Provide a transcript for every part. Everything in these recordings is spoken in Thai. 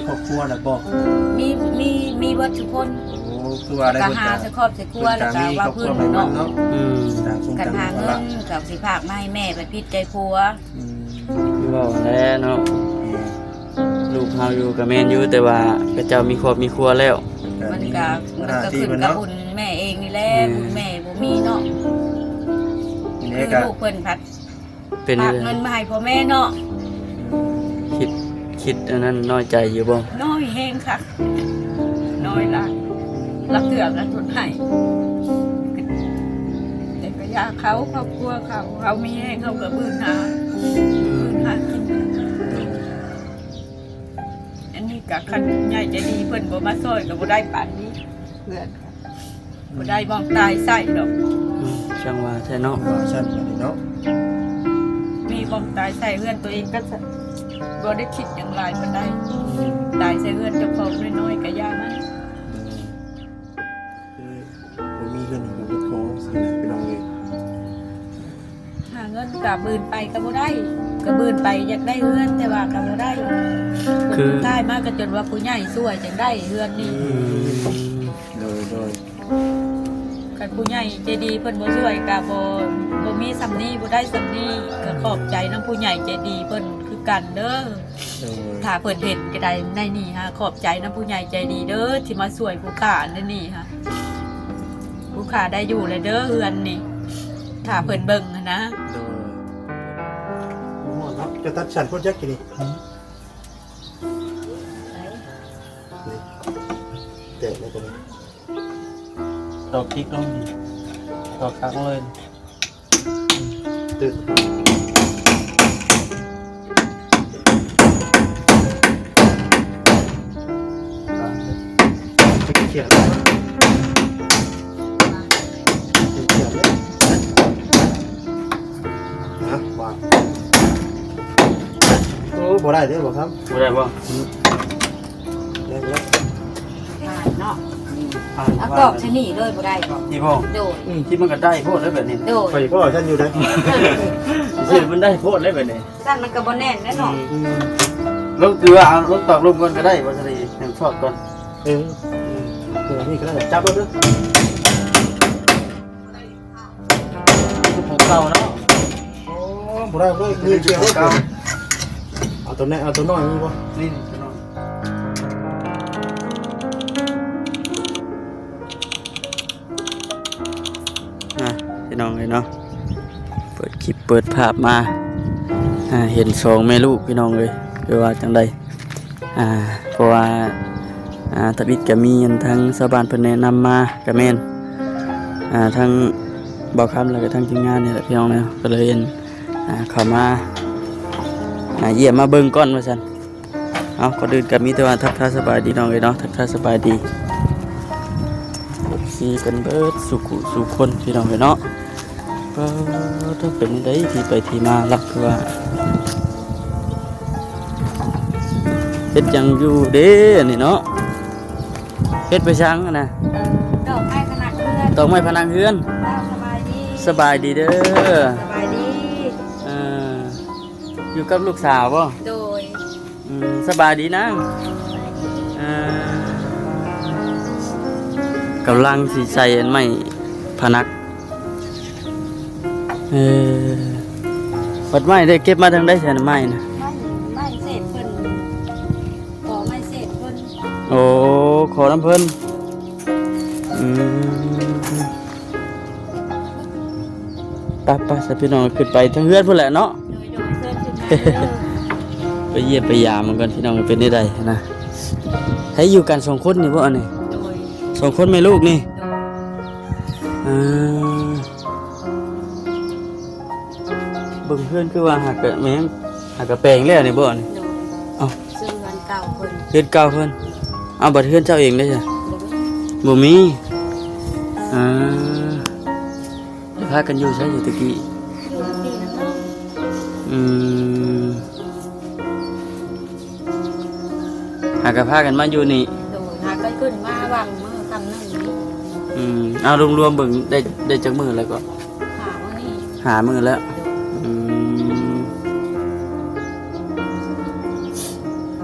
ครอบครัวแล้วบ่มีมีเบิดทุกคนโอ้คือว่าได้ก็หาใส่ครอบใส่ครัวแล้วก็ว่าพื้นเนาะกันหาเงินกับสิฝากมาให้แม่ไปพิจใจผัวคือว่าแล้วเนาะลูกเฮาอยู่กับแม่นอยู่แต่ว่าก็เจ้ามีครอบมีครัวแล้วมันก็ขึ้นกับบุญแม่เองนี่แหละบุญแม่บ่มีเนาะคือลูกเพิ่นพัดเป็นเงินมาให้พ่อแม่เนาะคิดอันนั้นน้อยใจอยู่บ่น้อยแฮงค่ะน้อยละรับเถื่อนแล้วทุนให้แต่ก็อยากเขาครอบครัวเขามีแฮงเขาก็บื้นหากินอันนี้ก็คันใหญ่ใจดีเพิ่นบ่มาซอยก็บ่ได้ปานนี้เพื่อนบ่ได้มองตายใส่ดอกจังว่าแท้เนาะชั้นเนาะมีมองตายใส่เพื่อนตัวเองก็บ่ได้คิดอย่างไรปานใดตายใส่เพื่อนเจ้าของน้อยๆก็ย่ามันบ่มีเงินก็ขอสิไปลองเลยหาเงินก็บืนไปก็บ่ได้ก็บืนไปอยากได้เฮือนแต่ว่าก็บ่ได้คือได้มากก็จนว่าผู้ใหญ่ช่วยจังได้เฮือนนี่โดยกันผู้ใหญ่ใจดีเพิ่นบ่ช่วยก็บ่มีสำนี้บ่ได้สำนี้ก็ขอบใจนำผู้ใหญ่ใจดีเพิ่นคือกันเด้อถ้าเพิ่นเห็นก็ได้ในนี่ฮะขอบใจนำผู้ใหญ่ใจดีเด้อที่มาช่วยผู้ขาในนี่ฮะผู้ขาได้อยู่เลยเด้อเฮือนนี่ถ้าเพิ่นเบิ่งนะจะตัดฉันโปรเจกต์นี่เด็ดเลยตัวนี้ตอกคลิกลงดิตอกคักเลยตึกเขียนว่าโอ้บ่ได้เด้อบ่ครับบ่ได้บ่ได้เนาะเอากรอกชะนีเลยบ่ได้บ่นี่บ่โดยที่มันก็ได้โพดได้แบบนี้ไปพ่อฉันอยู่ได้สิมันได้โพดได้แบบนี้ซั่นมันก็บ่แน่นแน่เนาะลงคือว่าเอาลงตอกลงก่อนก็ได้บ่สิให้ชอบก่อนนี่ก็ได้จับแล้วเด้อของเก่าเนาะโอ้บ่ได้เลยคือเกี่ยวเก่าเอาตัวนี้เอาตัวน้อยมีบ่นี่ตัวน้อยพี่น้องเลยเนาะเปิดคลิปเปิดภาพมาเห็นสองแม่ลูกพี่น้องเลยคือว่าจังใดเพราะว่าทบิดก็มีทั้งชาวบ้านเพิ่นแนะนำมาก็แม่นทั้งบ่คำแล้วก็ทั้งทีมงานนี่แหละพี่น้องเนาะก็เลยเข้ามาเยี่ยมมาเบิ่งก่อนว่าซั่นเอาก็เดินก็มีแต่ว่าทักทายสบายดีน้องเอ้ยเนาะทักทายสบายดีสิเป็นเบิดสุคนพี่น้องเอ้ยเนาะก็ต้องเป็นได้ที่ไปที่มาลักคือว่าเฮ็ดจังอยู่เด้นี่เนาะเฮ็ดไปช่างนะดอกไม้พนักเฮือนดอกไม้พนักเฮือนสบายดีเด้อสบายดีอยู่กับลูกสาวบ่โดยสบายดีนะกำลังสิใส่อันไม้พนักปัดไม้ได้เก็บมาทางได้แสนไม้นะไม้เศษเพิ่นขอไม้เศษเพิ่นโอ้ขอน้ำเพิ่นไปสัพี่น้องขึ้นไปทั้งเฮือนพุ่นแหละเนาะไปเยี่ยมไปยามมันกันพี่น้องเป็นได้ใดนะให้อยู่กัน2คนนี่บ่อันนี้2คนแม่ลูกนี่เบิ่งเพื่อนคือว่าหากกะแม่งหากกะแปลงแล้วนี่บ่นี่เอ้าซื้อเงินเก่าเพิ่นเฮือนเก่าเพิ่นเอาบัดเฮือนเจ้าเองได้จ้ะบ่มีพากันอยู่ใช่อยู่ตะกี้หากกะพากันมาอยู่นี่หากก็ขึ้นมาวางมือทำนั่นนี่เอารวมๆเบิ่งได้จักมื้อแล้วก็หามื้อแล้ว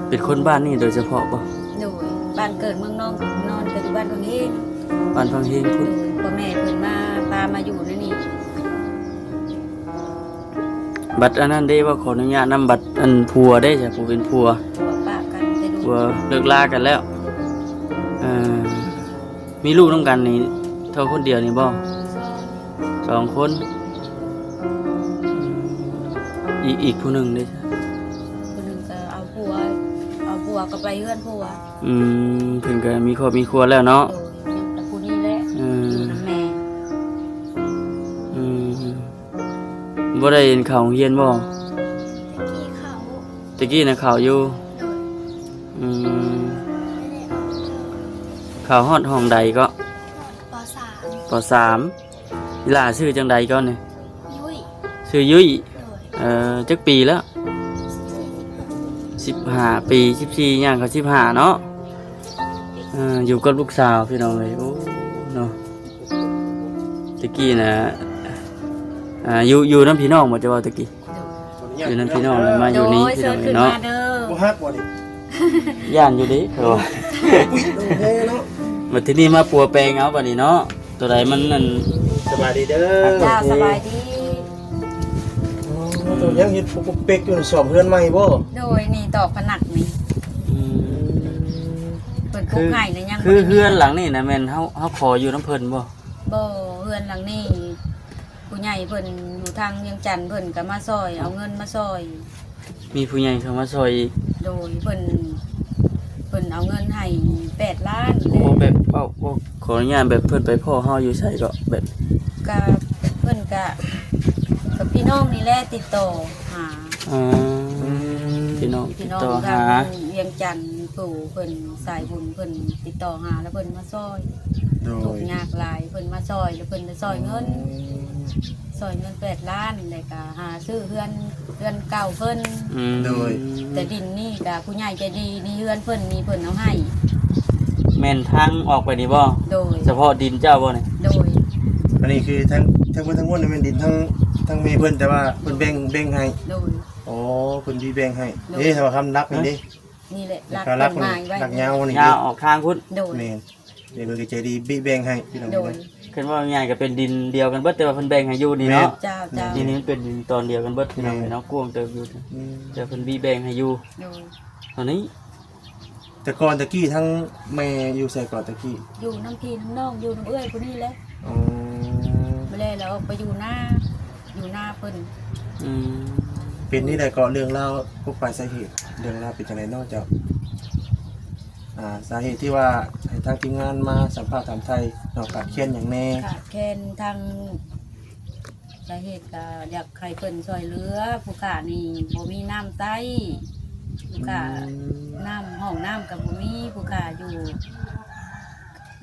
เป็น คนบ้านนี่โดยเฉพาะบ่ โดยบ้านเกิดเมืองนอนก็อยู่บ้านเพิ่นเอง บ้านพังเฮง โด พุ่น ยพ่อแม่เพิ่นมาพามาอยู่นั่นนี่ บัตรอันนั้นได้ว่าขออนุญาตนำบัตรอันผัวได้จ้ะผู้เป็นผัว ตัวปากกันแต่ดู ผัวเลิกลากันแล้วเอ่อมีลูกนำกันนี่เท่าคนเดียวนี่บ่สองคนอีกผู้หนึงเด้จ้ะ คนหนึงก็เอาผัวก็ไปเฮือนผัว เพิ่นก็มีครอบมีครัวแล้วเนาะ โดยแต่ผู้นี้แหละ เอ อยู่ อ นำแม่ บ่ได้เรียนข่าวโรงเรียนบ่ ที่เขา ตะกี้น่ะข่าวอยู่ โดย อืม ไม่ได้ออกเจอ ข่าวฮอดห้องใดก็ ปสาม ปสามอีหล่าชื่อจังใดก็นี่ ยุ้ย ชื่อยุ้ย โดยจักปีแล้ว 15 ปี14ย่างเขา15เนาะอยู่กับลูกสาวพี่น้องเลยโอ้เนาะตะกี้น่ะอยู่น้ำพี่น้องบ่จะว่าตะกี้อยู่น้ำพี่น้องแล้วมาอยู่นี่ โดย พี่ เชิ น้อง ญขึ้น เนาะ มาเด้อ บ่ฮักบ่ดิ ย่านอยู่ดิเถอะ อุ้ยโอเคเนาะ มาที่นี่มาปัวแปลงเอาบัดนี้เนาะตัวใดมันนั่น สบายดีเด้อ จ้าสบายดี ตัวยังเฮ็ดปุกเป็กอยู่สอบเฮือนใหม่บ่ โดยนี่ตอกผนักนี่เปิดคุกไห้นะยัง คือเฮือนหลังนี่นะแม่นเฮาขออยู่น้ำเพิ่นบ่ บ่เฮือนหลังนี้ผู้ใหญ่เพิ่นอยู่ทางเวียงจันทน์เพิ่นก็มาซอยเอาเงินมาซอย มีผู้ใหญ่เข้ามาซอยอีก โดยเพิ่นเอาเงินให้8 ล้าน โอ้แบบว่าขออนุญาตแบบเพิ่นไปพ่อเฮาอยู่ไสก็แบบ ก็เพิ่นก็กับพี่น้องนี่แหละติดต่อหา อ่าพี่น้อง พี่น้อง ต่อ ทา หา งเวียงจันทน์ปู่เพิ่นสายบุญเพิ่นติดต่อหาแล้วเพิ่นมาซอย โด ทุก ย ข์ยากหลายเพิ่นมาซอยแล้วเพิ่นจะซอยเงิน8 ล้านแล้วก็หาซื้อเฮือนเก่าเพิ่น แต่ดินนี่ก็ผู้ใหญ่ใจดีนี่เฮือนเพิ่นนี่เพิ่นเอาให้ แม่นทางออกไปนี่บ่ โดย เฉพาะดินเจ้าบ่นี่ โดย อันนี้คือทั้งเพิ่นทั้งมวลนี่แม่นดินทั้งแม่เพิ่นแต่ว่าเพิ่นแบ่งให้ โดย อ๋อเพิ่นสิแบ่งให้นี่ถ้าว่าคำรักนี่ดิ นี่แหละรัก รั ต้ ก นไม้ไว้ รักยาวนี่ ยาวออกทางพุ่น โดย แม่นนี่เพิ่นก็ใจดีแบ่งให้พี่น้อง โดย ขึ้นว่าง่ายก็เป็นดินเดียวกันเบิดแต่ว่าเพิ่นแบ่งให้อยู่นี่เนาะ เจ้าเจ้า นี่นี่มันเป็นดินตอนเดียวกันเบิดพี่น้องเนาะกว้างเติบอยู่ อืม แต่เพิ่นมีแบ่งให้อยู่ โดย ตอนนี้ แต่ก่อนตะกี้ทั้งแม่อยู่ใส่ก่อนตะกี้ อยู่น้ำพี่น้ำน้องอยู่น้ำเอื้อยผู้นี้แหละ อ๋อ มาแล้วเราออกไปอยู่หน้าเพิ่น อืม เป็นนี่ได้ก็เรื่องเล่าวพวกปลายสาเหตุเรื่องราวเป็นจังไดนอกจากสาเหตุที่ว่าให้ทางทีมงานมาสัมภาษณ์ถามไทยนอกจากเขียนอย่างแน่ ขาดแคลนทางสาเหตุก็อยากให้เพิ่นช่วยเหลือผู้ขานี่บ่มีน้ำใต้ผู้ขาน้ำห้องน้ำกับบ่มีผู้ขาอยู่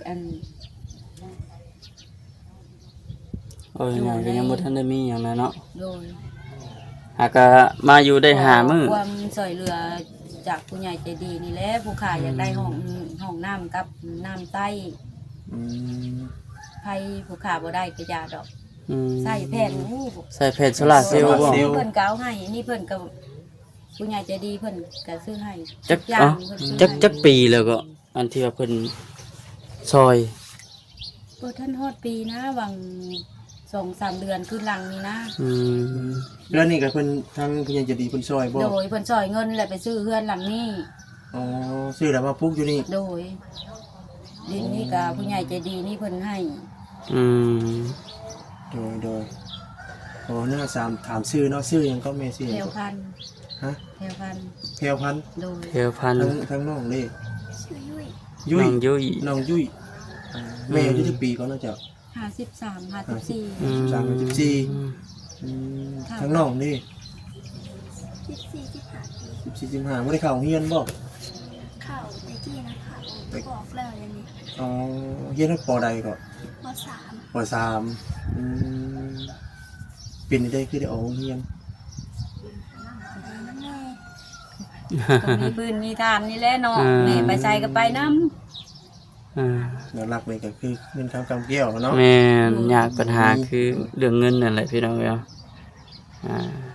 อัน โอ้ยง่ายก็ยังบ่ทันได้มีหยังนะเนาะ โดย หากก็มาอยู่ได้หามื้อ ความช่วยเหลือจากผู้ใหญ่ใจดีนี่แหละผู้ขาอยากได้ห้องน้ำกับน้ำใต้ อืม ไผผู้ขาบ่ได้ก็อย่าดอก อืม ใส่แผนอู้ ใส่เพชรโซลาร์เซลล์บ่ เพิ่นก็เอาให้นี่เพิ่นก็ผู้ใหญ่ใจดีเพิ่นก็ซื้อให้ จัก ทุอย่า เอ้าง เพิ่นซื้อ จัก ให้ ปีแล้วก็อันที่ว่าเพิ่นซอย บ่ทันฮอดปีนะวัง 2-3 เดือนขึ้นหลังนี่นะ อืม แล้วนี่ก็เพิ่นทางผู้ใหญ่ใจะดีเพิ่นช่วยบ่ โดยเพิ่นช่วยเงินแล้วไปซื้อเฮือนหลังนี้ อ๋อซื้อแล้วมาปลูกอยู่นี่ โดยดินนี่ก็ผู้ใหญ่ใจดีนี่เพิ่นให้ อืม โดยโอ้น่าถามชื่อเนาะชื่อหยังก็แม่ชื่อห แถ ยัง ว ก็ พัน ฮะ แถวพัน แพรวพันธุ์ โดย เทวพันธุ์ ทั้งน้องเด้ ชื่อยุ้ย ยุ้ย น้องยุ้ย น้องยุ้ยแม่อายุที่ปีก่อนเนาะเจ้า 53 54 อืม ทั้งน้องเด้ 14 15 ปี 14 15บ่ได้เข้าโรงเรียนบ่ เข้าตะกี้นะคะบอกแล้วเดี๋ยวนี้ อ๋อเรียนปอใดก็ ปสาม ปสามเป็นได้คือได้ออกโรงเรียน แม่ ก็มีปืนมีทานนี่แหละเนาะ อ่า แม่ไปใส่ก็ไปนำ อ่า หลักๆเลยก็คือเงินคำกำแก้วเนาะ แม่นยากปัญหาคือเรื่องเงินนั่นแหละพี่น้องเอ้ย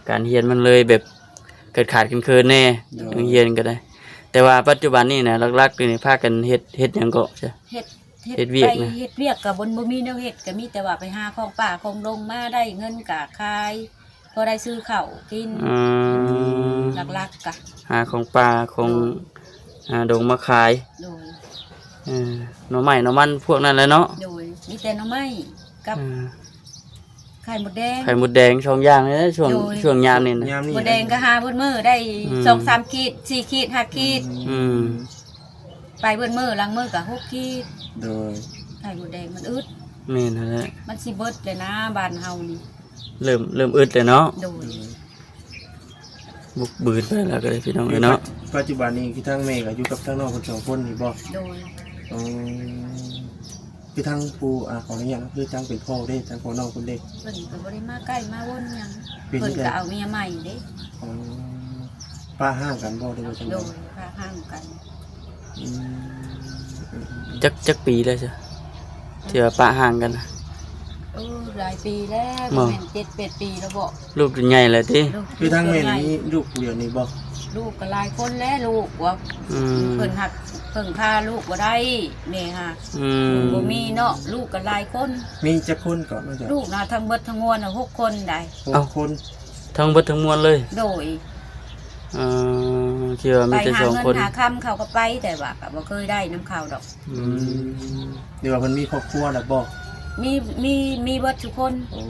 การเรียนมันเลยแบบเกิดขาดกันเคินแน่โรงเรียนก็ได้ แต่ว่าปัจจุบันนี่นะหลักๆนี่พากันเฮ็ดหยังก็ใช่ เฮ็ด เฮ็ดเวียก ไป นะ เฮ็ดเวียกกับบนบ่มีแนวเฮ็ดก็มีแต่ว่าไปหาของป่าของลงมาได้เงินกะขายพอได้ซื้อข้าวกิน อืม หลักๆกะ หาของป่าของดงมาขาย โดย หน่อไม้หน่อมันพวกนั้นแหละเนาะ โดยมีแต่หน่อไม้กับไข่มดแดง ไข่มดแดงช่องย่างเลยนะช่วง โดย ช่วงยามนี่นะ ยามนี้ มดแดงก็หาเบิดมื้อได้ อืม 2-3 ขีด 4 ขีด 5 ขีด อืม ไปเบิดมื้อหลังมื้อก็6 ขีด โดย ไข่มดแดงมันอึด แม่นนั่นแหละ มันสิเบิดเลยนะบ้านเฮานี่ เริ่มอึดเลยเนาะ โดย บุกบืนไปแล้วก็เลยพี่น้องเอ้ยเนาะ ปัจจุบันนี้คือทางแม่ก็อยู่กับทางน้องคนสองคนนี่บ่ โดย อืมคือทางปู่ขออนุญาตคือทางเป็นพ่อเด้ทางพ่อน้องคนเด็ก เพิ่นก็บ่ได้มาใกล้มาวนหยัง เป็น เพิ่น จังได๋ ก็เอาเมียใหม่เด้ อ๋อป้าห้ามกันบ่ได้ว่าจัง โด ได๋ ยพาห้างกัน อืม จักปีแล้วจ้ะที่ว่าปะห่างกันน่ะ หลายปีแล้ว บ่ แม่น7-8 ปีแล้วบ่ ลูกใหญ่แล้วติ ลูก คือทางแม่ ใหญ่ นี่ลูกผู้เดียวนี่บ่ ลูกก็หลายคนแล้วลูกว่า อืม เพิ่นหักเพิ่งพาลูกบ่ได้แม่ฮะ อืม บ่มีเนาะลูกก็หลายคน มีจักคนก่อนเนาะจ้ะ ลูกน่ะทั้งเบิดทั้งมวลน่ะ6 คนได้ หกคน ทั้งเบิดทั้งมวลเลย โดย คิดว่า ไป มีแต่ หา สอง เงิน คน หาค่ำเขาก็ไปแต่ว่าก็บ่เคยได้น้ำข้าวดอก อืม เดี๋ยวว่าเพิ่นมีครอบครัวแล้วบ่ มีเบิดทุกคน โอ้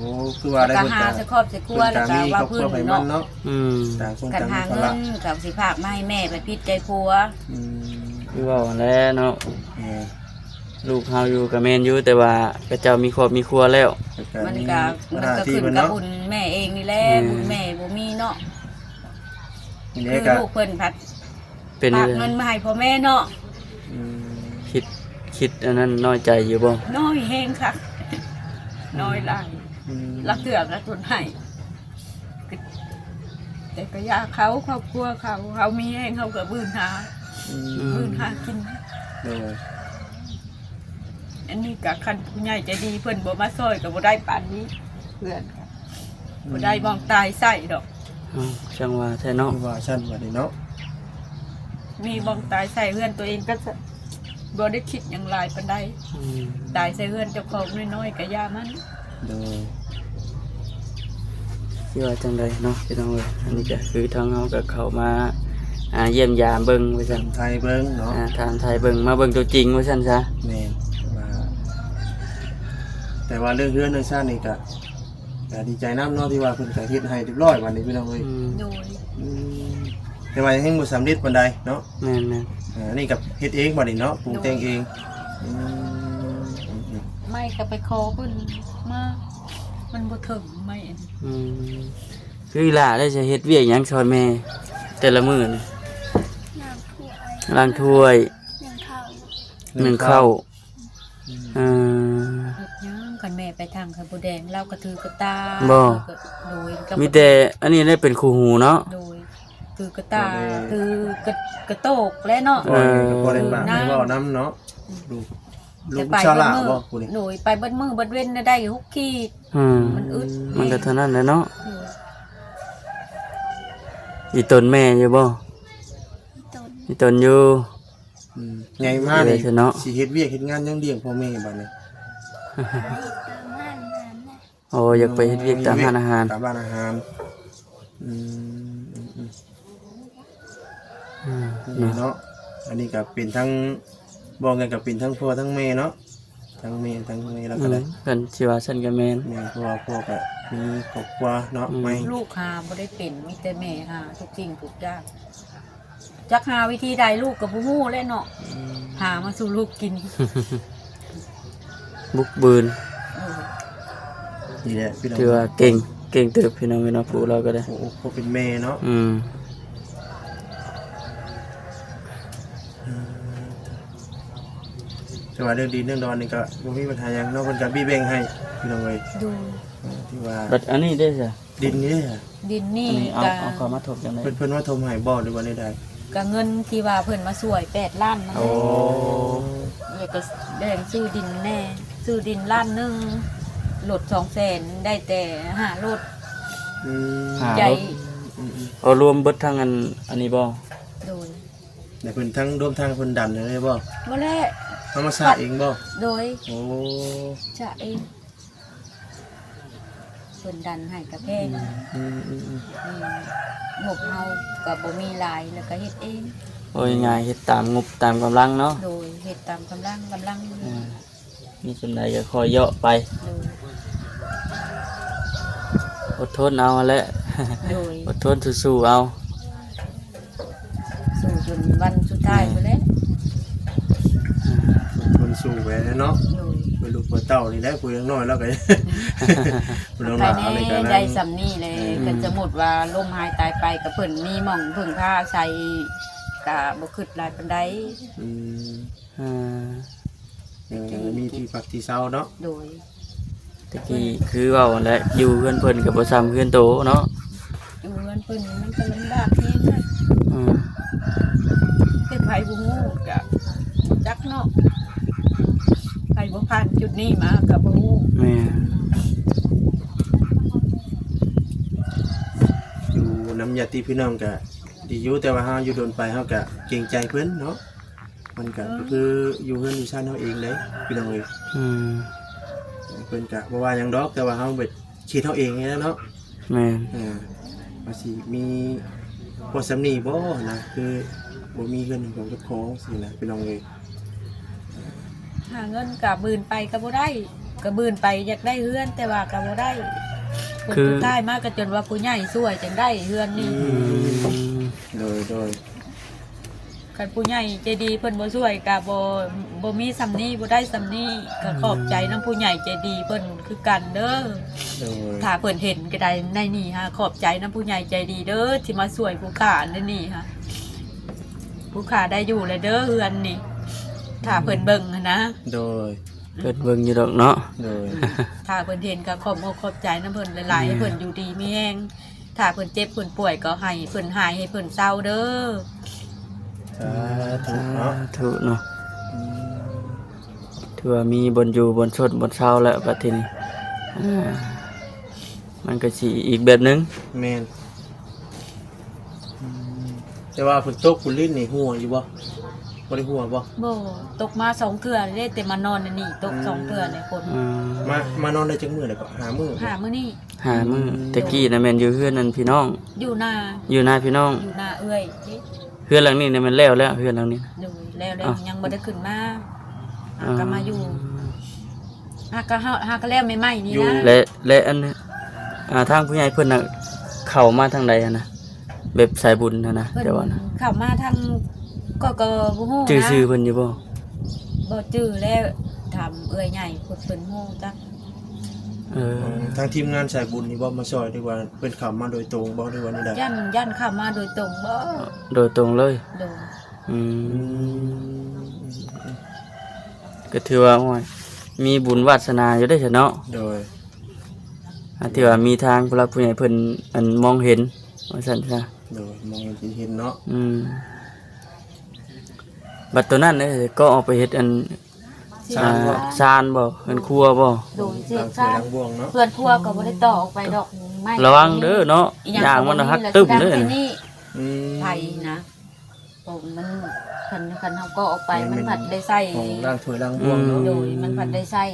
คือว่าได้ ก็ เพิ่น หา ก็ ใส่ครอบใส่ครัว เพิ่น แล้ว ก็ ก็ มีคร ว่า อบครั พื้ วน ไปมัน เนาะ เนาะ อืม ต่างคน กัน ต่าง หา มีภา เงิ ระ นกับสิพากมาให้แม่ไปพิดใจผัว อืม คือว่าแล้วเนาะ เออ ลูกเฮาอยู่กับแม่นอยู่แต่ว่าก็เจ้ามีครอบมีครัวแล้ว มัน มี ก็ หน้าที่ ขึ้น เพิ่น กับ เนาะ บุญแม่เองนี่แหละ อืม บุญแม่บ่มีเนาะ ที คื นี้ อ ก็ ลูกเพิ่นพัด เป็น ฝากเงินมาให้พ่อแม่เนาะ อืม คิดอันนั้นน้อยใจอยู่บ่ น้อยแฮงค่ะน้อยหลาย อืม ละเตือกละตุนให้แต่ก็อยากเขาครอบครัวเขามีแฮงเขาก็บื้นหา อืม บื้นหากิน โดย อันนี้ก็คันผู้ใหญ่ใจดีเพิ่นบ่มาซอยก็บ่ได้ปานนี้เพื่อนก็บ่ได้มองตายใส่ดอก อ้าวช่างว่าแท้เนาะ คือว่าชั้นว่านี่เนาะ มีมองตายใส่เพื่อนตัวเองก็จะบ่ได้คิดอย่างไรปานใด อืม ตายใส่เพื่อนเจ้าของน้อยๆก็ย่ามัน โดย คิดว่าจังไดเนาะพี่น้องเอ้ยอันนี้ก็คือทางเฮาก็เข้ามาเยี่ยมยามเบิ่งว่าซั่น ไทยเบิ่งเนาะ ทางไทยเบิ่งมาเบิ่งตัวจริงว่าซั่นซะ แม่นแต่ว่าเรื่องเฮือนเรื่องชาตินี่ก็ดีใจน้ำเนาะที่ว่าเพิ่นก็เฮ็ดให้เรียบร้อยวันนี้พี่น้องเอ้ย อืม โดย อืมแต่ว่ายังบ่สำเร็จปานใดเนาะ แม่น นี่กับเฮ็ดเองบัดนี้เนาะปรุงแต่งเองอืม ไม่ก็ไปขอเพิ่นมามันบ่ถึงไม่อัน ๆอืมคืออีหล่าได้จะเฮ็ดเวียกหยังช่วยแม่ แต่ละมื้อนี่ น้ำถ้วย ล้างถ้วย หนึ่งข้าว นึ่งข้าว เฮ็ดหยังกันแม่ไปทางไข่บ่แดงเราก็ถือกระตา บ่ โดยก็ มีแต่อันนี้ได้เป็นคู่หูเนาะ โดยถือกระตาถือกระโตกและเนาะ พอได้ก็พอได้บาทให้เว้านํเนาะลูกลูกชาวลาวบ่ผู้นี้ โดยไปเบิดมื้อเบิดเว้นน่ะได้6ขีด อืม มันอึด มันก็เท่านั้นแหละเนาะ โดย อีตนแม่อยู่บ่ ต้น อีตนอยู่ ใหญ่มากนี่ เดี๋ยวเนาะ สิเฮ็ดเวียกเฮ็ดงานยังเลี้ยงพ่อแม่บัดนี้ ตามห้างนั้นนะ โอ้อยากไปเฮ็ดเวียกตามร้านอาหาร ตามร้านอาหารอืม นี่เนาะอันนี้ก็เป็นทั้งบอกกันกับเป็นทั้งพ่อทั้งแม่เนาะทั้งแม่แล้วก็ได้ กันสิว่าฉันก็แม่น แม่พ่อก็มีครอบครัวเนาะไม่ ลูกหาบ่ได้เป็นมีแต่แม่หาทุกสิ่งทุกอย่างจักหาวิธีใดลูกก็บ่ฮู้แล้วเนาะหามาสู่ลูกกิน บุกบืน เออ นี่แหละพี่น้อง ถือว่าเก่งเติบพี่น้องเนาะผู้เราก็ได้ โอ้พ่อเป็นแม่เนาะ อืม แต่ว่าเรื่องดีเรื่องดอนนี่ก็บ่มีปัญหาหยังเนาะเพิ่นก็บี้แบ่งให้พี่น้องเอ้ย ดู ที่ว่า บัดอันนี้ได้จ้ะ ดินนี่ ดิน อั นี่ นนี้เอา ก็ เอาเข้ามาทบจังได๋ เพิ่นว่าทมให้บ่หรือว่าใด ก็เงินที่ว่าเพิ่นมาช่วย8ล้านนั่น โอ้ แล้วก็แบ่งซื้อดินแน่ซื้อดินล้านหนึงรถ200,000ได้แต่5รถ อืม หา ใจ รถเอารวมเบิดทั้งอันนี้บ่ โดย แต่เพิ่นทั้งรวมทางเพิ่นดันเลยบ่ บ่แล เอามาสร้าเองบ่ โดย โอ้ จะเองเพิ่นดันให้กับแพง อืม หมกเฮาก็บ่มีหลายแล้วก็เฮ็ดเอง โอ้ยง่ายเฮ็ดตามงบตามกำลังเนาะ โดยเฮ็ดตามกำลัง มีจำใดก็คอยเหยาะไป โดย อดทนเอาแหละ โดย อดทนสู้ๆเอา สู่จนวันสุดท้ายพุ่นแหละ คนสู้ไปเนาะ โดย เพิ่นลูกเพิ่นเต้านี่แหละผู้ยังน้อยแล้วก็ เพิ่นน้องห ภา ลาย น ใน อะไรกัน ได้ นะ สำนี้เลยก็สมมุติว่าลมหายตายไปก็เพิ่นมีหม่องพึ่งพาใช้ก็บ่คิดหลายปานใด อืม อ่า ยังมีที่พักที่เช้าเนาะ โดย ตะกี้คือเว้าแหละอยู่เพื่อนเพิ่นก็บ่ซ้ำเพื่อนโตเนาะ อยู่เงินเพิ่นมันก็ลำบากแฮงนะ อืม เป็นไผบ่ฮู้ก็จักเนาะไผบ่ผ่านจุดนี้มาก็บ่ฮู้ แม่ อยู่น้ำยาติพี่น้องก็ดีอยู่แต่ว่าเฮาอยู่โดนไปเฮาก็เกรงใจเพิ่นเนาะมันก็คืออยู่เฮือนอยู่ชานเฮาเองเลยพี่น้องเอ้ย อืม เพิ่นก็บ่ว่าหยังดอกแต่ว่าเฮาเบิดคิดเฮาเองนี่แหละเนาะ แม่น ว่าสิมีบ่สำนีบ่นะคือบ่มีเงินของเจ้าของสินะพี่น้องเอ้ย หาเงินก็บืนไปก็บ่ได้ก็บืนไปอยากได้เฮือนแต่ว่าก็บ่ได้ผลสุดท้ายมาก็จนว่าผู้ใหญ่ช่วยจังได้เฮือนนี่ อืม โดย คันผู้ใหญ่ใจดีเพิ่นบ่ช่วยก็บ่มีสำนี้บ่ได้สำนี้ก็ขอบใจนํผู้ใหญ่ใจดีเพิ่นคือกันเด้อ โดย ถ้าเพิ่นเห็นก็ได้ในนี่ฮะขอบใจนํผู้ใหญ่ใจดีเด้อที่มาช่วยผู้ขาในนี่ฮะผู้ขาได้อยู่เลยเด้อเฮือนนี่ถ้าเพิ่นเบิ่งหั้นนะ โดย เกิดเบิ่งอยู่ดอกเนาะ โดย ถ้าเพิ่นเห็นก็ขอบอกขอบใจนํเพิ่นหลายๆให้เพิ่นอยู่ดีมีแรงถ้าเพิ่นเจ็บเพิ่นป่วยก็ให้เพิ่นหายให้เพิ่นเศร้าเด้อ สาธุเนาะ ถูกเนาะ อืม ถือว่ามีบนอยู่บนชดบนเช้าแล้วบัดทีนี้มันก็สิอีกแบบหนึง แม่นแต่ว่าฝนตกฝนลิ้นนี่หัวอยู่บ่บ่ได้หัวบ่ บ่ตกมา2เทื่อเลยแต่มานอนในนี่ตก2เทื่อเลยคน อืม มานอนได้จักมื้อแล้วก็หามื้อ หามื้อนี้ หามือตะกี้น่ะแม่นอยู่เฮือนนั่นพี่น้อง อยู่หน้า อยู่หน้าพี่น้อง อยู่หน้าเอื้อยเด้ เฮือนหลังนี้เนี่ยมันแล้วเฮือนหลังนี้ ดูแล้วยังบ่ได้ขึ้นมาหา อ่า ก็มาอยู่หาก็แล้วใหม่ๆนี่นะ และอันนี้ทางผู้ใหญ่เพิ่นน่ะเข้ามาทางใดอะนะแบบสายบุญนะ เพิ่น แต่ว่านะ เข้ามาทางก็บ่ฮู้นะ ชื่อเพิ่นอยู่บ่ บ่จื้อแล้วถามเอื้อยใหญ่เพิ่นฮู้จัก เออ ทางทีมงานสายบุญนี่บ่มาซอยดีกว่าเพิ่นเข้ามาโดยตรงบ่หรือว่านี่ได้ ย่านเข้ามาโดยตรงบ่ โดยตรงเลย โดย อืมก็ถือว่าโอ้ยมีบุญวาสนาอยู่ได้อเนาะ โดย ถือว่ามีทางผู้หลักผู้ใหญ่เพิ่นอันมองเห็นว่าซั่นซะ โดยมองเห็นเนาะ บัดตัวนั้นเนี่ยก็เอาไปเฮ็ดอันซานบ่อันครัวบ่ โดยเสีย ทาง ซ่า ทางบ่วงเนาะ เพื่อนครัวก็บ่ได้ต่อออกไปดอกไม่ ระวังเด้อเนาะอย่างมันหักตึ้มเด้อ นี่ อืม ไผนะผมมันคันเฮาก็ออกไปมันผัดได้ใส่ ของร่างถ้วยร่างบ่วงเนาะ โดยมันผัดได้ใส่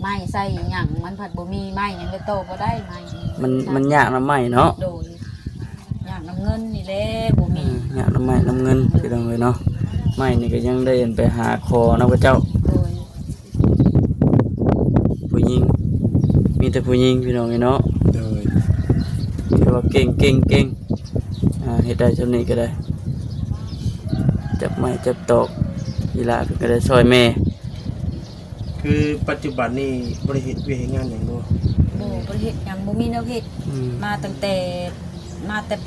ไม้ใส่หยังมันผัดบ่มีไม้หยังเลยโตบ่ได้ไม้ มันยากน้ำไหม้เนาะ โดยอย่างน้ำเงินนี่แหละบ่มี ยากน้ำไหม้น้ำเงินพี่น้องเลยเนาะไหม้นี่ก็ยังได้ไปหาคอน้ำพระเจ้า โดย ผู้หญิงมีแต่ผู้หญิงพี่น้องเลยเนาะ โดย ถือว่าเก่งเฮ็ดได้จำนี้ก็ได้จับไม้จับตอกกีฬาเพิ่นก็ได้ซอยแม่ คือปัจจุบันนี่บ่ได้เฮ็ดเวียกเฮ็ดงานหยังบ่ บ่บ่เฮ็ดหยังบ่มีแนวเฮ็ด อืม มาตั้งแต่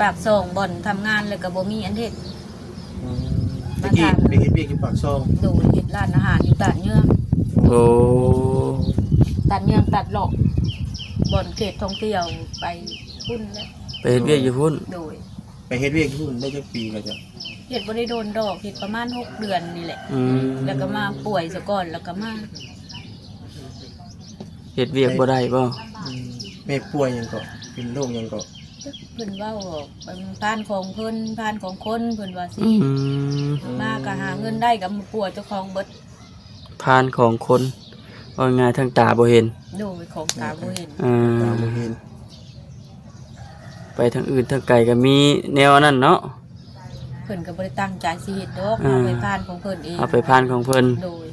ปากซ่องบ่อนทำงานแล้วก็บ่มีอันเฮ็ด ตะกี้ไปเฮ็ดเวียกอยู่ปากซอง โดยเฮ็ดร้านอาหารอยู่ตาดเยือง โอ้ ตาดเยืองตัดหลอกบ่อนเขตท่องเที่ยวไปพุ่นแล้ว ไปเฮ็ดเวียกอยู่พุ่น โดย ไปเฮ็ดเวียกอยู่พุ่นได้จักปีก็จะ เฮ็ดบ่ได้โดนดอกเฮ็ดประมาณ6 เดือนนี่แหละ อืม แล้วก็มาป่วยซะก่อนแล้วก็มา เฮ็ดเวียกบ่ได้บ่ แม่ป่วยหยังก็เป็นโรคหยังก็ เ เพิ่นเว้าเป็นพานของเพิ่นพานของคนเพิ่นว่าสิ อืม มาก็หาเงินได้กับมาปัวเจ้าของเบิด พานของคนว่าง่ายทางตาบ่เห็น โดยของตาบ่เห็น ตามบ่เห็น ไปทางอื่นทางไกลก็มีแนวนั้นเนาะ เพิ่นก็บ่ได้ตั้งใจสิเฮ็ดดอกเอาไปพานของเพิ่นเอง เอาไปพานของเพิ่น โดย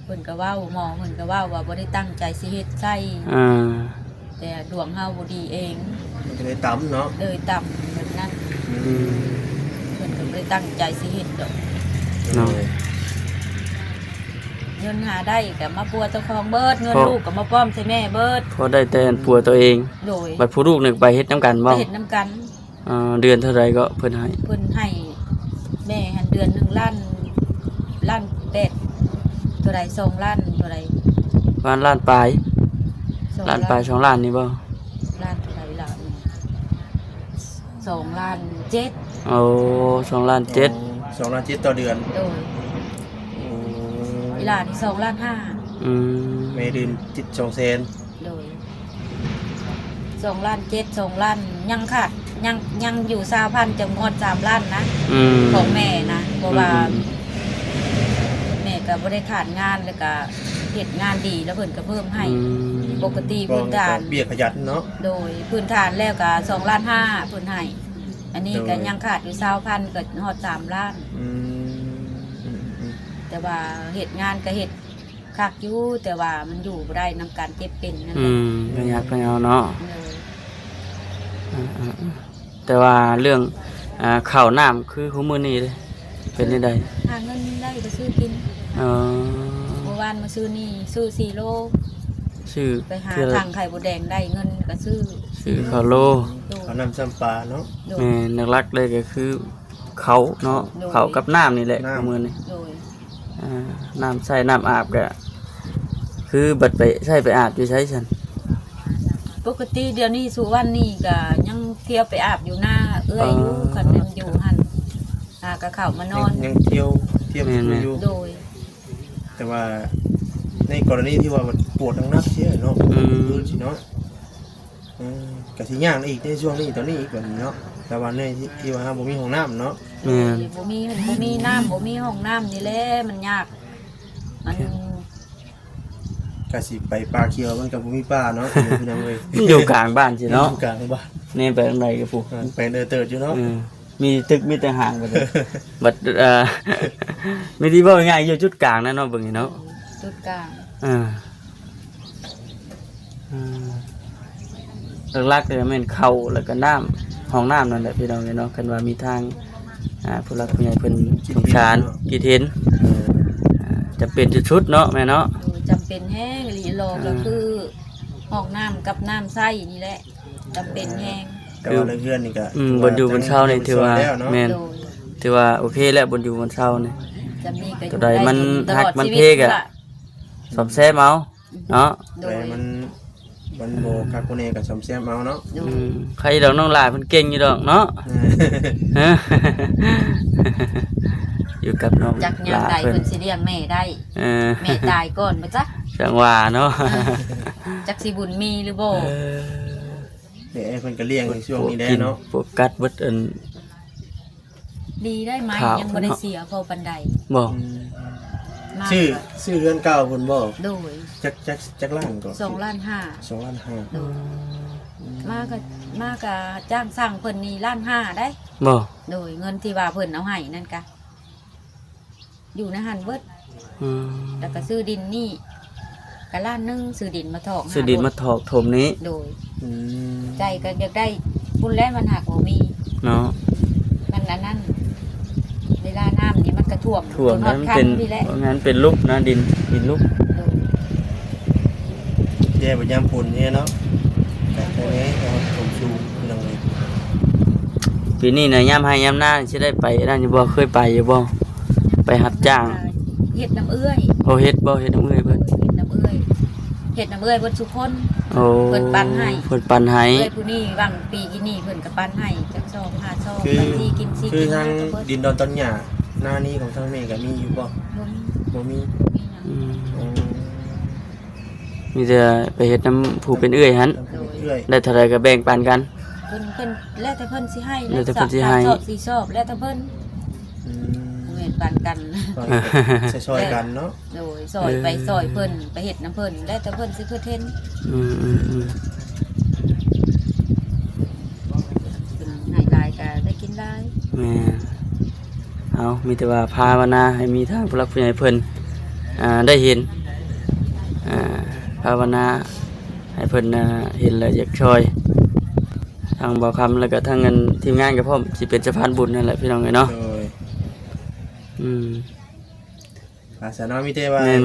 เพิ่นก็เว้าหมอเพิ่นก็เว้าว่าบ่ได้ตั้งใจสิเฮ็ดใส่ อ่า แต่ดวงเฮาบ่ดีเอง มันก็เลยต่ำเนาะ เลยต่ำแบบนั้น อืม เพิ่นก็บ่ได้ตั้งใจสิเฮ็ดดอก เนาะ เงินหาได้ก็มาปัวเจ้าของเบิดเงินลูกก็มาป้อมใส่แม่เบิด พอได้แต่อันปัวตัวเอง โดย บัดผู้ลูกนึกไปเฮ็ดนํกัน ไป บ่ เฮ็ดนํกัน เดือนเท่าใดก็เพิ่นให้ เพิ่นให้แม่หันเดือนหนึงล้านเป็ดเท่าใด2ล้านเท่าใด ประมาณล้านปลาย 2 ล้านปลาย2ล้านนี่บ่ ล้านเท่าใดล่ะ2ล้าน7 โอ้2ล้าน7 2 ล้าน7ต่อเดือน โดยเวลาที่2ล้าน5 อืม เมดินจิต2แสน โดย2ล้าน7 2ล้านยังขาดยังอยู่20,000จะหมด3ล้านนะ อืม ของแม่นะเพราะว่า อืม แม่ก็บ่ได้ขาดงานแล้วก็เฮ็ดงานดีแล้วเพิ่นก็เพิ่มให้ อืม ปกติ ก็ พื้นฐาน เบี้ยขยันเนาะ โดยพื้นฐานแล้วก็2ล้าน5เพิ่นให้อันนี้ก็ โดย ยังขาดอยู่20,000ก็ฮอด3ล้าน อืม แต่ว่าเฮ็ดงานก็เฮ็ดคักอยู่แต่ว่ามันอยู่บ่ได้นำการเจ็บเป็นนั่น อื แหละ มก็อยากไปเอาเนาะ เลย แต่ว่าเรื่องข้าวน้ำคือของมื้อนี้เลยเป็นจังได หาเงินได้ก็ซื้อกิน เออ เมื่อวานมาซื้อนี่ซื้อ4โล ชื่อ ไปหา เทื่อ ทางไข่บดแดงได้เงินก็ซื้อ ชื่อข้าวโล โด เขานำซ้ำปลาเนาะ โด แม่นักรักเลยก็คือเขาเนาะ โดย เขากับน้ำนี่แหละ น้ำ ของมื้อนี้ โดย น้ำใส่น้ำอาบก็คือบัดไปใส่ไปอาบอยู่ใช้ฉัน ปกติเดี๋ยวนี้สุวรรณนี่ก็ยังเที่ยวไปอาบอยู่หน้าเอื้อยอยู่คันมันอยู่หั่นก็เข้ามานอน ยังเที่ยวอยู่ โดย แต่ว่าในกรณีที่ว่ามันปวดทั้งนักเสียเนาะคือสิเนาะก็สิยากอีกในช่วงนี้ตอนนี้อีกแบบนี้เนาะแต่ว่าในที่ว่าบ่มีห้องน้ำเนาะ แม่น บ่มีน้ำบ่มีห้องน้ำนี่แหละมันยากมัน ก็สิไปปลาเขียวมันก็บ่มีปลาเนาะพี่น้องเอ้ย มันอยู่กลางบ้านสิเนาะ กลางบ้าน นี่ไปทางไหนกับผู้ ไปเติร์ดอยู่เนาะ มีตึกมีแต่ห่างไปเลยบัดไม่ดีว่าง่ายอยู่จุดกลางนะเนาะเบิ่งนี่เนาะ จุดกลาง หลักๆเลยแม่นเข้าแล้วก็น้ำห้องน้ำนั่นแหละพี่น้องเนาะกันว่ามีทางผู้หลักผู้ใหญ่เพิ่นสงสารคิดเห็นจะเป็นชุดๆเนาะแม่เนาะ จำเป็นแห้งหลีโลก็คือห้องน้ำกับน้ำใส้นี่แหละจำเป็นแห้ง แต่ว่าเพื่อนนี่ก็ บนอยู่บนเช้านี่ถือว่าแม่น โดย ถือว่าโอเคแล้วบนอยู่บนเช้านี่ จะมีก็อ ตัว ยู่ ใด ได้ มัน ตลอด หักมัน ชีวิต เพกอะ ล่ะ สอบแซ่บเอาเนาะ โด แต่ ย มันโบคักคนเอกับสมแซมเอาเนาะ โดย ใครดอกน้องหลายเพิ่นเก่งอยู่ดอกเนาะ อยู่กับน้อง จักยามใด เพิ่น เพิ่นสิเลี้ยงแม่ได้ แม่ตายก่อนบ่จ๊ะ จังว่าเนาะ จักสิบุญมีหรือบ่ เดี๋ยวไอ้เพิ่นก็เลี้ยงในช่วงนี้ได้เนาะ พวกกัดเบิดอัน ดีได้ไหม ข่าว ยังบ่ได้เสียพอปานใด บ่ มา ชื่อเรือนเก่าเพิ่นบ่ โดย จักล้านก่อน 2ล้านห้า 2 ล้าน โดยมาก็จ้างสร้างเพิ่นนี่ล้านห้าได้ บ่ โดยเงินที่ว่าเพิ่นเอาให้นั่นกะอยู่ในหันเบิด อืม แล้วก็ซื้อดินนี่ก็ล้านหนึงซื้อดินมาถอก ซื้อดินมาถอกถมนี้ โดย อืม ใจก็อยากได้บุญแล้วมันหักบ่มี เนาะ มันอันนั้นเวลาน้ำนี่มันกระท่วม ถ่วง จนฮอ นั้ ด น คัน เป็น นี่แหละ เพราะงั้นเป็นลูกนะดินลูก โดย แย่บ่ยามฝนเนี่ยเนาะแต่ตอนนี้เราผมชูพี่น้องเลย ปีนี้น่ะยามให้ยามหน้าสิได้ไปนั่นอยู่บ่เคยไปอยู่บ่ไปรับจ้าง เฮ็ดน้ำเอื้อย โอเฮ็ดบ่เฮ็ดน้ำเอ้ยเพิ่น เฮ็ดน้ำเอื้อยเฮ็ดน้ำเอื้อยเพิ่นทุกคน โอ้ เพิ่นปันให้ เพิ่นปันให้ เอื้อยผู้นี้บางปีกินนี่เพิ่นก็ปันให้จักซอง5ซอง คือ ไปที่กินสิ คือ กิน ทาง ก็เบิด ดินดอนต้นหญ้าหน้านี้ของทางแม่ก็มีอยู่บ่ บ่มี บ่มี บ่มีหยัง อืม อ๋อ มีแต่ไปเฮ็ดน้ำผู้เป็นเอื้อยหั่น เรื่อย ได้เท่าไรก็แบ่งปันกัน โ เพิ่นแล้วแต่เพิ่นสิให้ แล้วแต่เพิ่นสิให้ ชอบสิชอบแล้วแต่เพิ่น อืม เว้นปานกัน ซอยกันเนาะ โดยซอยไปซอยเพิ่นไปเฮ็ดน้ำเพิ่นแล้วแต่เพิ่นสิเพิ่นเฮ็ด อืม เพิ่นให้หลายก็ได้กินหลาย แม่เอามีแต่ว่าภาวนาให้มีทางผู้หลักผู้ใหญ่เพิ่นได้เห็นภาวนาให้เพิ่นเห็นแล้วอยากช่วยทางบ่าวคำแล้วก็ทางเงินทีมงานก็พร้อมสิเป็นสะพานบุญนั่นแหละพี่น้องเอ้ยเนาะ โดย อาสาน้อยมีแต่ว่า แม่น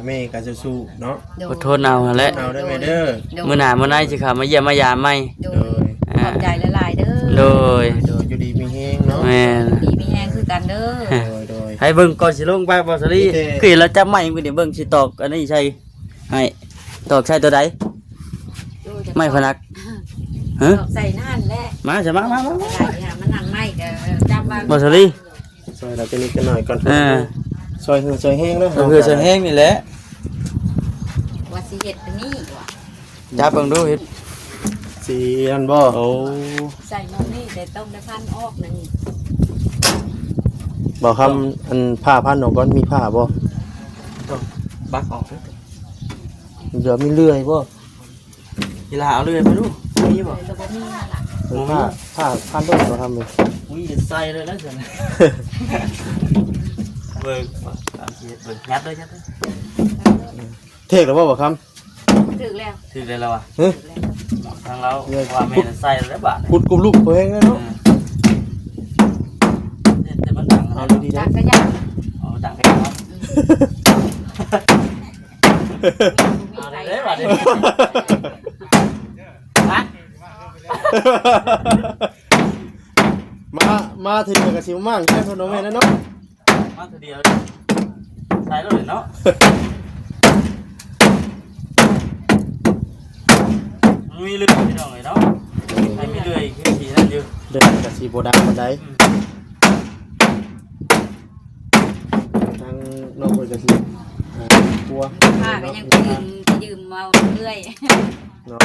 แม่ก็สู้ๆเนาะ โดย อดทนเอาหั่นแหละ เอาได้ไหมเด้อ มื้อหน้ามื้อไหนสิเข้ามาเยี่ยมมายามใหม่ โด โด ย ย ขอบใจหลายๆเด้อ โดย โดยอยู่ดีมีแฮงเนาะ แม่น ดีมีแฮงคือกันเด้อ โดย ให้เบิ่งก่อนสิลงไปบ่สลี โอเค คือเห็นแล้วจับไม้มื้อนี้เบิ่งสิตอกอันนี้ใช่ให้ตอกใช่ตัวใดไม้พนักฮะ ใส่นั่นแหละ มาจะมา ใส่ค่ะมันนั่งไม่ก็จับวาง บ่สลี ซอยเราจะนิดกันหน่อยก่อน อ่า ซอยหือซอยแห้งเนาะ คือจะแห้งนี่แหละ ว่าสิเฮ็ดอันนี้ว่ะ จับเบิ่งดูเฮ็ด สีอันบ่ โอ้ ใส่นมนี่แต่ต้องได้พันออกนั่นนี่ บอกคำอันผ้าพันออกก่อนมีผ้าบ่ บักออก เดี๋ยวมีเลื่อยบ่ กีฬาเอาเลยไปดูมีบ่ เลยก็บ่มีนั่นล่ะ ผ้าพันต้นเราทำเลย มีใส่เลยนะจังเบิ่งตามที่เบิ่งงัดเลย เทกหรือบ่บอกค ถึงแล้ว ถือได้แล้วอ่ะ ำเฮ้ย ทางเราว่าแม่ใส่แล้วบาด ขุดกลุ่มลูกตัวเองเลยเนาะ แต่มันดัง เอา เอา ดีๆ จั นะ กก็ยัง เอาดังให้ครับเอาเลยบาดนี้ฮะ มาถึงกับสิวมั่งใช่คนน้องแม่นะเนาะ มาทีเดียวใส่เลยเนาะมีเลื่อยพี่น้องเลยเนาะใครมีเลื่อยคือสีนั่นอยู่ เดินกับสีโบดังบันไดทางนอกบริกับสีกลัว ผ้าก็ยังยืมเอาเรื่อย เนาะ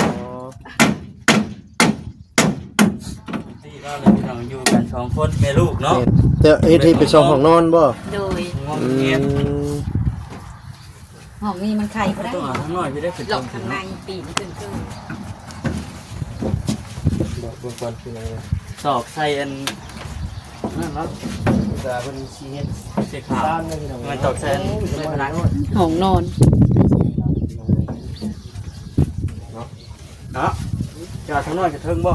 ที่ก็เลยพี่น้องอยู่กันสองคนแม่ลูกเนาะ แต่เฮ็ดให้ไปช่องของนอนบ่ โดย งงเงียบ ห้องนี้มันไข่บ่ได้ ต้องหาข้างนอกพี่ได้เป็น หลอกข้างในปีนขึ้น บอกเบิ่งก่อนคืออะไร สอบใส่อันนั่นเนาะ จะเป็นชีเฮ็ด เสียขาว บ้านเลยพี่น้อง มันตอกใส่อันไม่พนัก ห้องนอน เนาะจอดข้างนอกจะเทิงบ่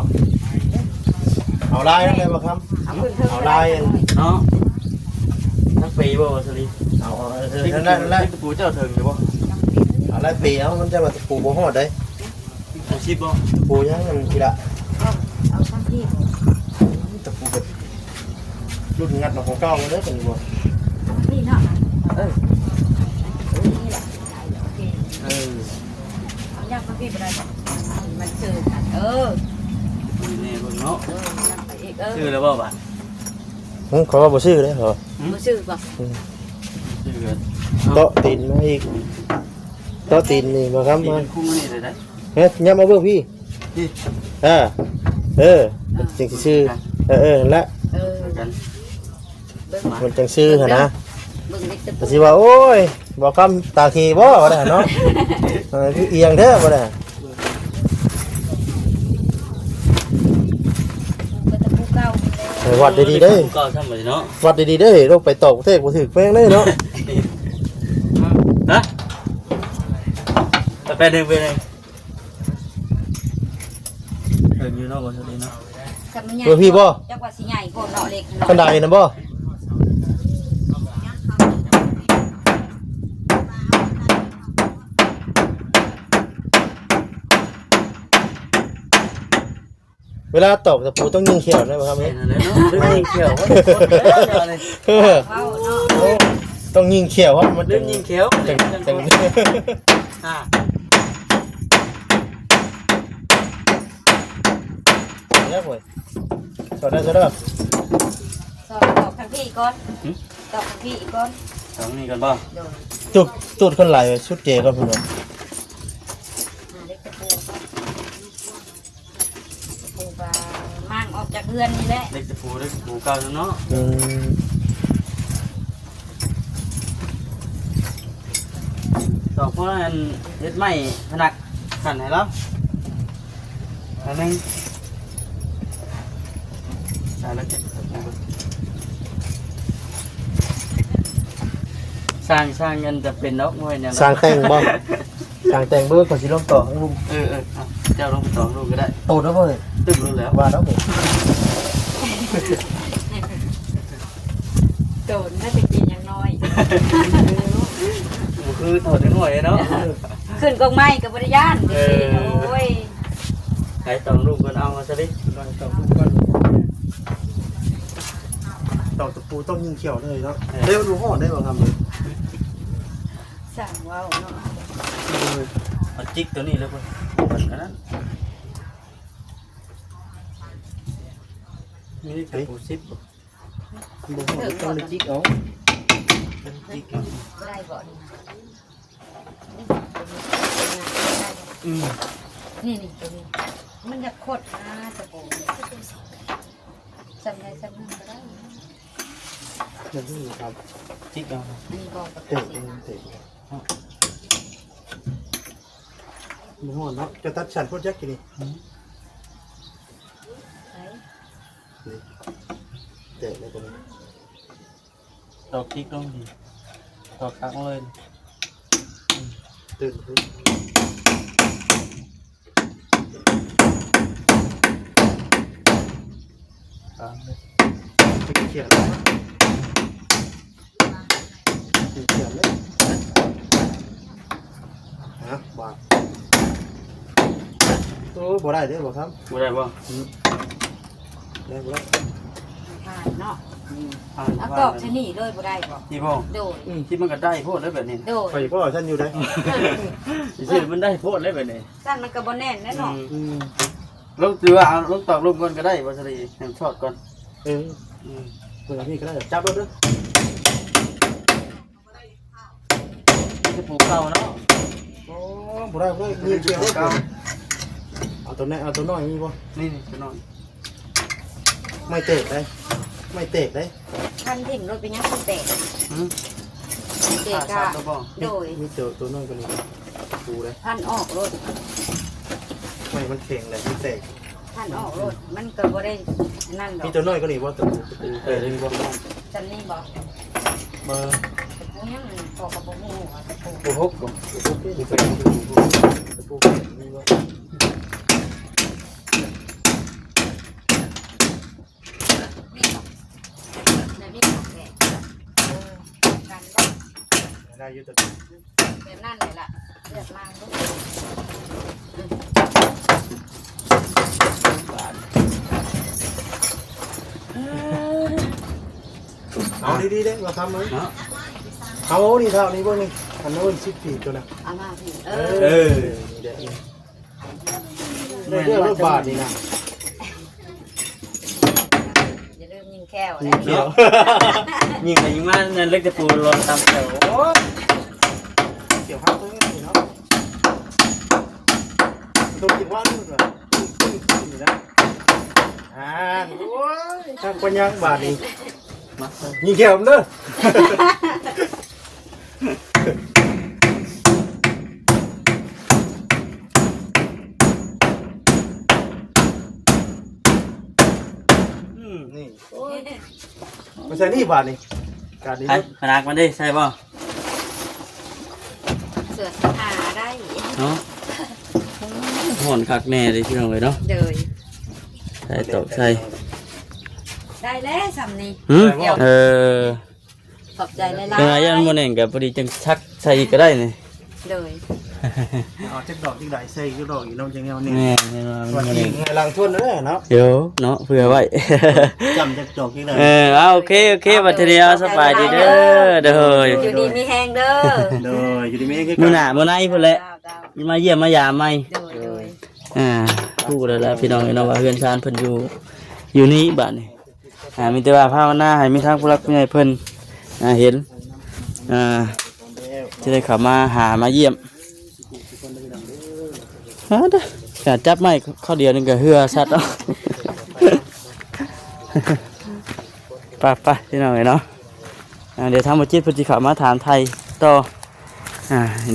เอาลายนั่นเลยบ่ครับเอาลาย เนาะทั้งปีบ่สลี เอานั่นแหละ ที่กูเจ้าเทิงอยู่บ่ เอาลายปีเอามันจะมาปูบ่ฮอดได้ กูชิบบ่ ปูยังมันทีละ เอาทั้งที่ ตะปูแบบรุ่นงัดของเก่าเลยเป็นบ่ นี่เนาะ เอ้ย นี่แหละโอเค เออ เอายากทั้งที่บ่ได้มันเจอกันนี่เบิ่งเนาะ นำไปอีกชื่อแล้วบ่บาด เขาว่าบ่ซื้อเลยเหรอ บ่ชื่อบ่ ชื่อเกิน โต๊ะตีนมาอีกโต๊ะตีนนี่มาครับ นี่ มา เป็นคู่นี่เลยนะ เฮ้ยยับมาเบิ่งพี่ พี่ จังสิซื้อนั่นแหละ กัน เบิ่ง มันจังซื้อหั่นนะ เบิ่งเล็กตะ ก็สิว่าโอ้ยบ่คำตาขี้บ่ว่าได้เนาะคือเอียงเด้อบ่ได้ ปูเก่า วัดดีๆเด้อ ก็ทำไปเนาะ วัดดีๆเด้อลงไปตอกประเทศบ่ถึกแป้งเลยเนาะ ฮะไปหนึ่งไปหนึ่งเดินอยู่นอกบนทะเลเนาะ เพื่อพี่บ่ จักว่าสิใหญ่โพดเนาะเล็ก คันใดนะบ่เวลาตอกตะปูต้องยิงเขียวนะบ่ครับ เห็ เฮ้ น ย อะไรเนาะดึงยิงเขียวว่า เว้าเนาะ ต้องยิงเขียวว่ามัน ดึงยิงเขียว จัง อ่า เนี่ยป่วยสอดได้สอดได้ สอบตอกทางพี่ก่อนตอกทางพี่อีกก่อน สองนี่กันบ้าง โดย จุดคนไหลชุดเจก็พูดว่า เล็กตะปู เพื่อนนี่แหละ เล็กตะปูเก่าเนาะต่อเพราะอันเฮ็ดไม้พนักขันให้แล้วอันนึงใช่แล้วเก็บตะปูสร้างเงินจะเป็นนกมวยเนี่ย สร้างแต่งบ่สร้างแต่งเบิ่งก่อนสิลงต่อของลุง เอาเจ้าลงไปต่อลูกก็ได้ โตแล้วบ่เอ้ย ตึ้งรู้แล้ว ว่าแล้วบ่ โดนน่าจะกินอย่างน้อย คือถอดถึงหน่วยเนาะ ขึ้นกองไม้กับบริยานโอ้ย ใครต้องลูกกันเอามาซะดิ ต่อลุงก่อนต่อตะปูต้องยิงเขียวเลยเนาะเร็วดูฮอดได้บ่ครับเลย สั่งว้าวเนาะ เอาจิกตัวนี้เลยเพิ่นอันนั้นมีตะปูซิบ บ่ฮอดต้องได้จิกเอา จิกเอา ได้ก่อน นี่ตัวนี้มันจะโคตรนะตะโกนจำได้จำนั่นก็ได้ นี่ครับ จิกเอา นี่บอกตะโก เตะ น เตะบ่ฮอดเนาะจะตัดฉันโคตรยักกี่นี่เตะเลยตรงนี้ ดอกจิกลงดิดอกครั้งเลย ตื่นขึ้นเขียนเลยเขียนเลยฮะบาทโอ้บ่ได้เด้อบ่ครับ บ่ได้บ่ ได้บ่ได้ ผ่านเนาะ ผ่าน เอากรอบชะนีเลยบ่ได้บ่ ที่บ่ โดย ที่มันก็ได้โพดแล้วแบบนี้ โดย ไปพ่อฉันอยู่ได้ สิมันได้โพดแล้วแบบนี้ สั้นมันก็บ่แน่นแน่เนาะ ลงถือว่าเอาลงตอกลงก่อนก็ได้บ่ซะดิให้มันทอดก่อน เออเปิดนี่ก็ได้จับรถด้วย จะปลูกเก่าเนาะ โอ้บ่ได้บ่ได้มีเกี่ยวเก่าเอาตัวนี้เอาตัวน้อยมีบ่ นี่จะนอน ไม่เตะได้ไม่เตะได้ คันถิ่งรถเป็นยังคุณเตะ หืม เตะกะโดย มีเจอตัวน้อยกว่านี้ดูได้ พันออกรถ ไม่มันแข็งเลยมันแตก พันออกรถมันก็บ่ได้นั่นดอ มี ก ตัวน้อยกว่านี้บ่ตัวเออมีบ่ จำนี่บ่ เบอร์ ปูยังพอกระปุกหูตะปู ปูฮกบ่ ตัวนี้มีตัวมีบ่ นี่บ่แล้วนี่ของแกกันได้ ได้อยู่ตัว แบบนั่นเลยล่ะเลือกมาลูก เอาดีๆเด้มาทำมั้ย เนาะ เอานี่เท่านี้บ่นี่อันโน้น10ปีตัวน่ะ เอามาพี่นี่เด้ได้เรื่องรถบาทนี่นะ อย่าลืมยิงแก้ว นี่ นะ เขียว ยิงไปยิงมานั่นเล็กจะปูรอตามแถวโอ้ เขียวฮักเลยเนาะตัวกินว่านี่เหรอนี่นะโอ้ยทางปัญญาบาทนี่ มา ยิงเขียวเด้อ นี่ไม่ใช่นี่บาทนี่การนี้ ใครพนักมันดิใช่ป่ะ เสือสหาได้ เนาะห่อนคักแน่เลยพี่น้องเลยเนาะ เลย ใส่ตอกใส่ ได้แล้วสำนี ขอบใจหลาย เป็นไงยันโมเน่งกับพอดีจังชักใส่ก็ได้นี่ เลย เอาจักดอกจักได้ใส่จักดอกอีน้องจังแนวนี่ แน่แน่นอน วัน โม นี้ เน่ง ไงลังทุ่นเด้อเนาะ เดี๋ยวเนาะเผื่อไว้ จำจักดอกจักได้ เอาโอเคบัดทีเดียวสบายดีเด้อเด้อ อยู่ดีมีแหงเด้อ เด้ออยู่ดีแม่คือ มื้อหน้ามื้อไหนพุ่นแหละมาเยี่ยมมายามใหม่ เลย พูดแล้วพี่น้องเนาะว่าเฮือนชานเพิ่นอยู่นี่บัดนี้มีแต่ว่าภาวนาให้มีทางผู้รักผู้ใหญ่เพิ่นเห็นจะได้เข้ามาหามาเยี่ยมเด้อจับไม้ข้อเดียวนึงก็เหือชัดเนาะ ไปพี่น้องเนาะเดี๋ยวทำมาจิตพฤติกรรมมาถามไทยต่อ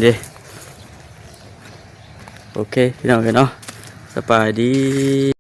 เดี๋ยวโอเคพี่น้องเนาะสบายดี